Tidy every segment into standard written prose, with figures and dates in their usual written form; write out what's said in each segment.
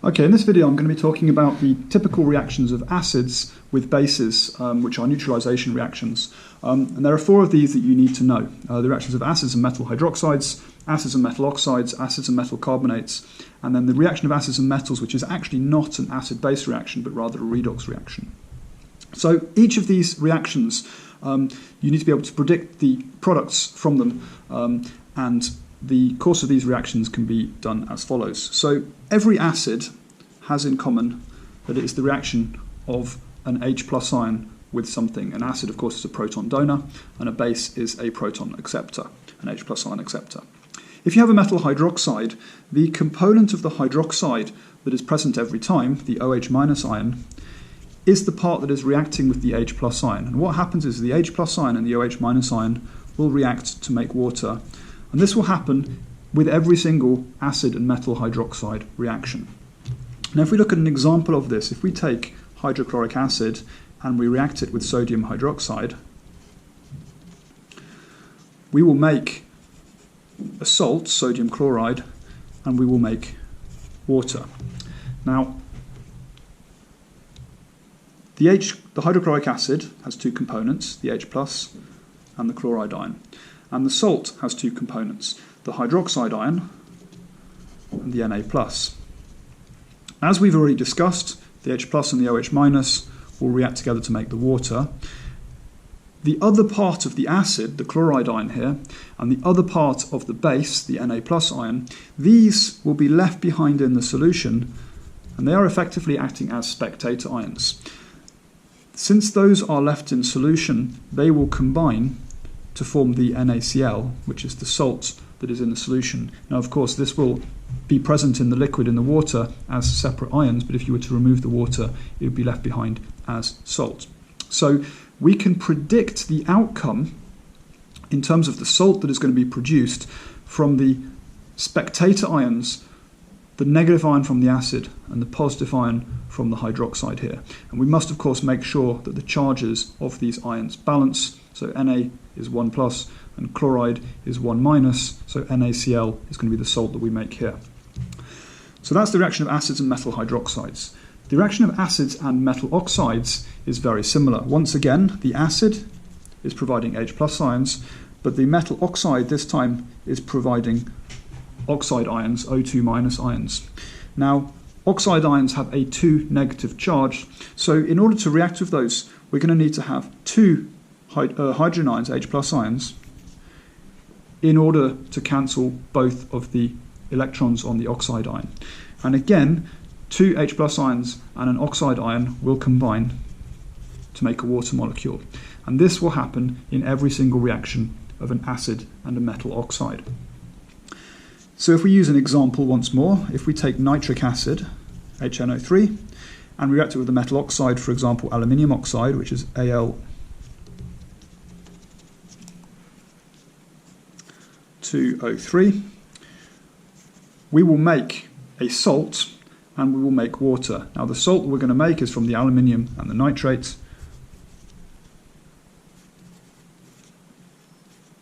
Okay, in this video I'm going to be talking about the typical reactions of acids with bases, which are neutralisation reactions. And there are four of these that you need to know. The reactions of acids and metal hydroxides, acids and metal oxides, acids and metal carbonates, and then the reaction of acids and metals, which is actually not an acid-base reaction, but rather a redox reaction. So each of these reactions, you need to be able to predict the products from them, and the course of these reactions can be done as follows. So every acid has in common that it is the reaction of an H+ ion with something. An acid, of course, is a proton donor, and a base is a proton acceptor, an H+ ion acceptor. If you have a metal hydroxide, the component of the hydroxide that is present every time, the OH- ion, is the part that is reacting with the H+ ion. And what happens is the H+ ion and the OH- ion will react to make water. And this will happen with every single acid and metal hydroxide reaction. Now if we look at an example of this, if we take hydrochloric acid and we react it with sodium hydroxide, we will make a salt, sodium chloride, and we will make water. Now the hydrochloric acid has two components, the H+ and the chloride ion. And the salt has two components, the hydroxide ion and the Na+. As we've already discussed, the H+ and the OH- will react together to make the water. The other part of the acid, the chloride ion here, and the other part of the base, the Na+ ion, these will be left behind in the solution, and they are effectively acting as spectator ions. Since those are left in solution, they will combine to form the NaCl, which is the salt that is in the solution. Now, of course, this will be present in the liquid in the water as separate ions, but if you were to remove the water, it would be left behind as salt. So we can predict the outcome in terms of the salt that is going to be produced from the spectator ions, the negative ion from the acid and the positive ion from the hydroxide here. And we must, of course, make sure that the charges of these ions balance. So Na is 1+ and chloride is 1-, so NaCl is going to be the salt that we make here. So that's the reaction of acids and metal hydroxides. The reaction of acids and metal oxides is very similar. Once again, the acid is providing H+ ions, but the metal oxide this time is providing oxide ions, O2- ions. Now, oxide ions have a 2 negative charge, so in order to react with those, we're going to need to have two hydrogen ions, H+ ions, in order to cancel both of the electrons on the oxide ion. And again, two H+ ions and an oxide ion will combine to make a water molecule. And this will happen in every single reaction of an acid and a metal oxide. So if we use an example once more, if we take nitric acid, HNO3, and we react it with a metal oxide, for example, aluminium oxide, which is Al2O3, we will make a salt and we will make water. Now the salt we're going to make is from the aluminium and the nitrate.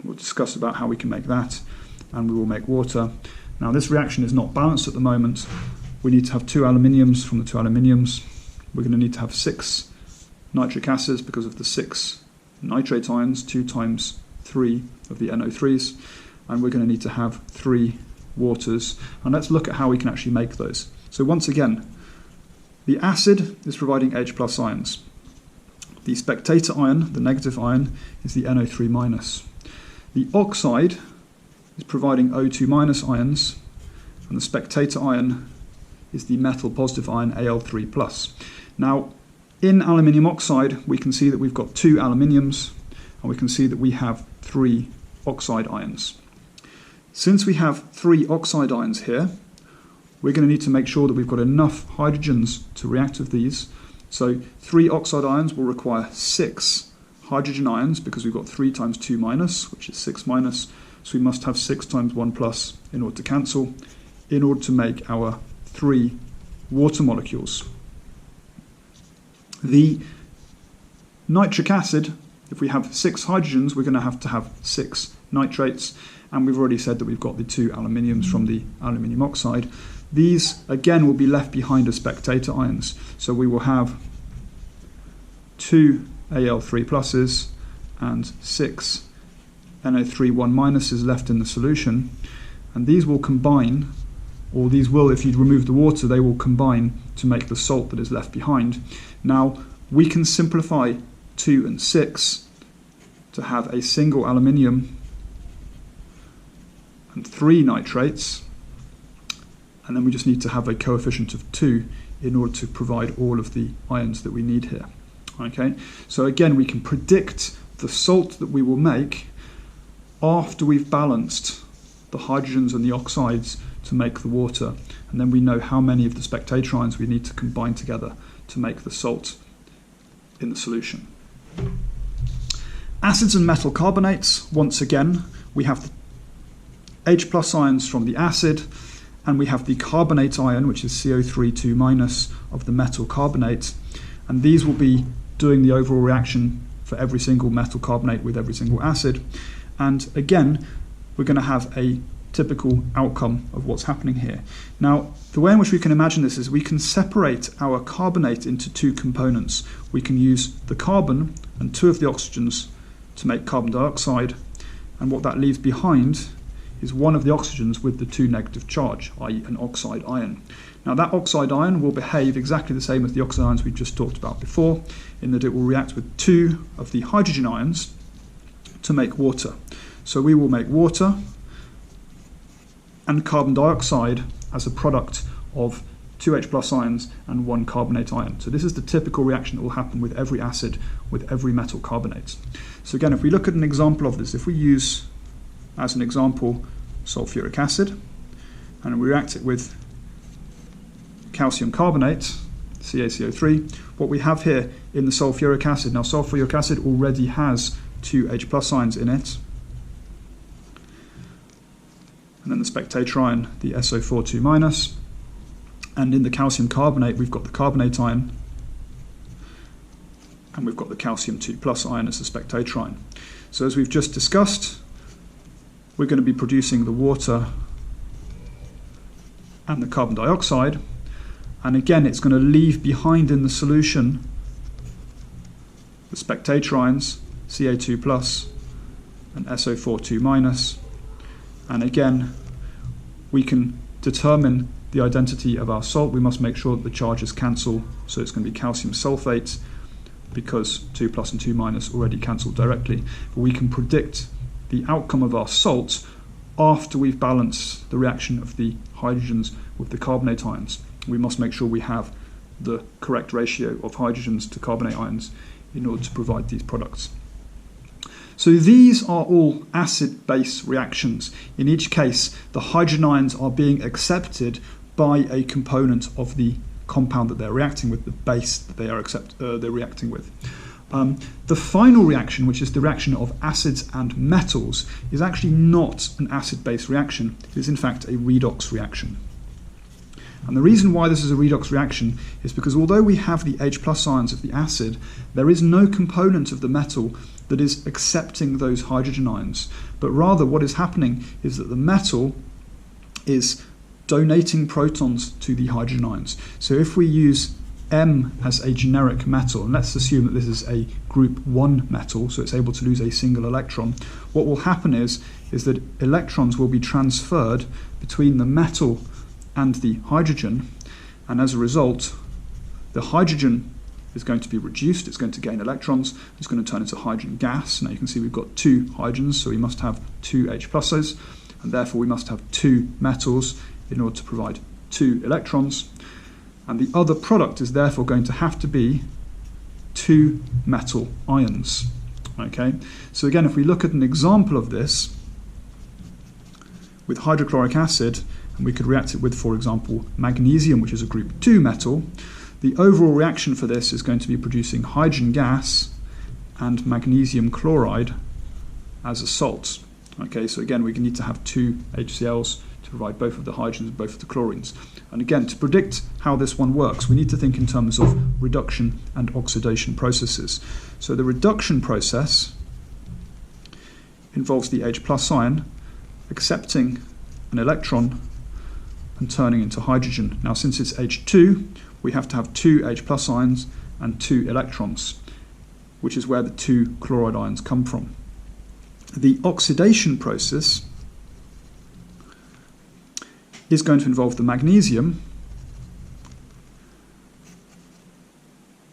We'll discuss about how we can make that, and we will make water. Now this reaction is not balanced at the moment. We need to have two aluminiums. From the two aluminiums, we're going to need to have 6 nitric acids because of the 6 nitrate ions, 2 times 3 of the NO3s, and we're going to need to have 3 waters. And let's look at how we can actually make those. So once again, the acid is providing H+ ions. The spectator ion, the negative ion, is the NO3-. The oxide is providing O2- ions, and the spectator ion is the metal positive ion Al3+. Now, in aluminium oxide, we can see that we've got 2 aluminiums, and we can see that we have 3 oxide ions. Since we have 3 oxide ions here, we're going to need to make sure that we've got enough hydrogens to react with these. So 3 oxide ions will require 6 hydrogen ions, because we've got 3 times 2-, which is 6-. So we must have 6 times 1+ in order to cancel, in order to make our 3 water molecules. The nitric acid, if we have 6 hydrogens, we're going to have 6 nitrates, and we've already said that we've got the 2 aluminiums from the aluminium oxide. These, again, will be left behind as spectator ions. So we will have 2 Al3 pluses and 6 NO3 1 minuses left in the solution. And these will combine, or these will, if you remove the water, they will combine to make the salt that is left behind. Now, we can simplify 2 and 6 to have a single aluminium and 3 nitrates, and then we just need to have a coefficient of 2 in order to provide all of the ions that we need here. Okay, so again, we can predict the salt that we will make after we've balanced the hydrogens and the oxides to make the water, and then we know how many of the spectator ions we need to combine together to make the salt in the solution. Acids and metal carbonates, once again, we have the H plus ions from the acid, and we have the carbonate ion, which is CO3 2 minus of the metal carbonate, and these will be doing the overall reaction for every single metal carbonate with every single acid. And again, we're going to have a typical outcome of what's happening here. Now, the way in which we can imagine this is we can separate our carbonate into 2 components. We can use the carbon and 2 of the oxygens to make carbon dioxide, and what that leaves behind is 1 of the oxygens with the 2 negative charge, i.e. an oxide ion. Now, that oxide ion will behave exactly the same as the oxide ions we just talked about before, in that it will react with 2 of the hydrogen ions to make water. So we will make water and carbon dioxide as a product of 2 H plus ions and 1 carbonate ion. So this is the typical reaction that will happen with every acid, with every metal carbonate. So again, if we look at an example of this, if we use, as an example, sulfuric acid, and we react it with calcium carbonate, CaCO3, what we have here in the sulfuric acid, now sulfuric acid already has 2 H plus ions in it, and then the spectator ion, the SO4 2 minus, and in the calcium carbonate we've got the carbonate ion, and we've got the calcium 2 plus ion as the spectator ion. So as we've just discussed, we're going to be producing the water and the carbon dioxide, and again it's going to leave behind in the solution the spectator ions, Ca2 plus and SO4 2 minus, and again we can determine the identity of our salt. We must make sure that the charges cancel, so it's going to be calcium sulfate because 2 plus and 2 minus already cancel directly. But we can predict the outcome of our salt after we've balanced the reaction of the hydrogens with the carbonate ions. We must make sure we have the correct ratio of hydrogens to carbonate ions in order to provide these products. So these are all acid-base reactions. In each case, the hydrogen ions are being accepted by a component of the compound that they're reacting with, the base that they are they're reacting with. The final reaction, which is the reaction of acids and metals, is actually not an acid-base reaction. It is in fact a redox reaction. And the reason why this is a redox reaction is because although we have the H plus ions of the acid, there is no component of the metal that is accepting those hydrogen ions, but rather what is happening is that the metal is donating protons to the hydrogen ions. So if we use M as a generic metal, and let's assume that this is a group 1 metal, so it's able to lose a single electron, what will happen is that electrons will be transferred between the metal and the hydrogen, and as a result the hydrogen is going to be reduced, it's going to gain electrons, it's going to turn into hydrogen gas. Now you can see we've got 2 hydrogens, so we must have 2 H pluses, and therefore we must have 2 metals in order to provide 2 electrons, and the other product is therefore going to have to be 2 metal ions. Okay, so again, if we look at an example of this with hydrochloric acid, and we could react it with, for example, magnesium, which is a group 2 metal, the overall reaction for this is going to be producing hydrogen gas and magnesium chloride as a salt. Okay, so again, we need to have 2 HCl's to provide both of the hydrogens and both of the chlorines. And again, to predict how this one works, we need to think in terms of reduction and oxidation processes. So the reduction process involves the H plus ion accepting an electron and turning into hydrogen. Now, since it's H2, we have to have 2 H plus ions and 2 electrons, which is where the 2 chloride ions come from. The oxidation process is going to involve the magnesium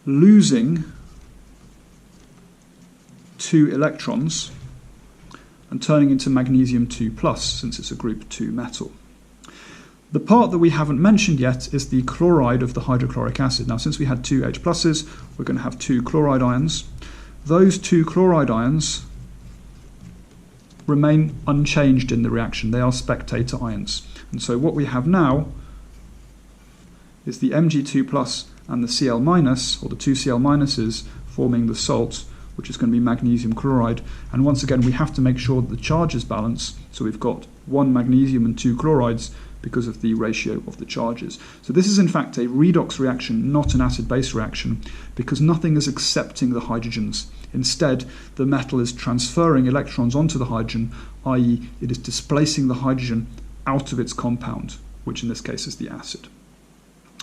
losing 2 electrons and turning into magnesium 2 plus, since it's a group 2 metal. The part that we haven't mentioned yet is the chloride of the hydrochloric acid. Now, since we had 2 H pluses, we're going to have 2 chloride ions. Those 2 chloride ions remain unchanged in the reaction. They are spectator ions. And so what we have now is the Mg2 plus and the Cl minus, or the 2 Cl minuses, forming the salt, which is going to be magnesium chloride. And once again, we have to make sure that the charges balance. So we've got 1 magnesium and 2 chlorides because of the ratio of the charges. So this is in fact a redox reaction, not an acid-base reaction, because nothing is accepting the hydrogens. Instead, the metal is transferring electrons onto the hydrogen, i.e. it is displacing the hydrogen out of its compound, which in this case is the acid.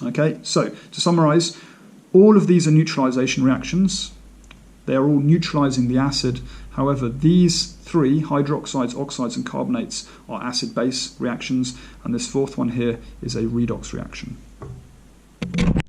Okay, so to summarize, all of these are neutralization reactions. They are all neutralizing the acid. However, these 3, hydroxides, oxides and carbonates, are acid-base reactions, and this 4th one here is a redox reaction.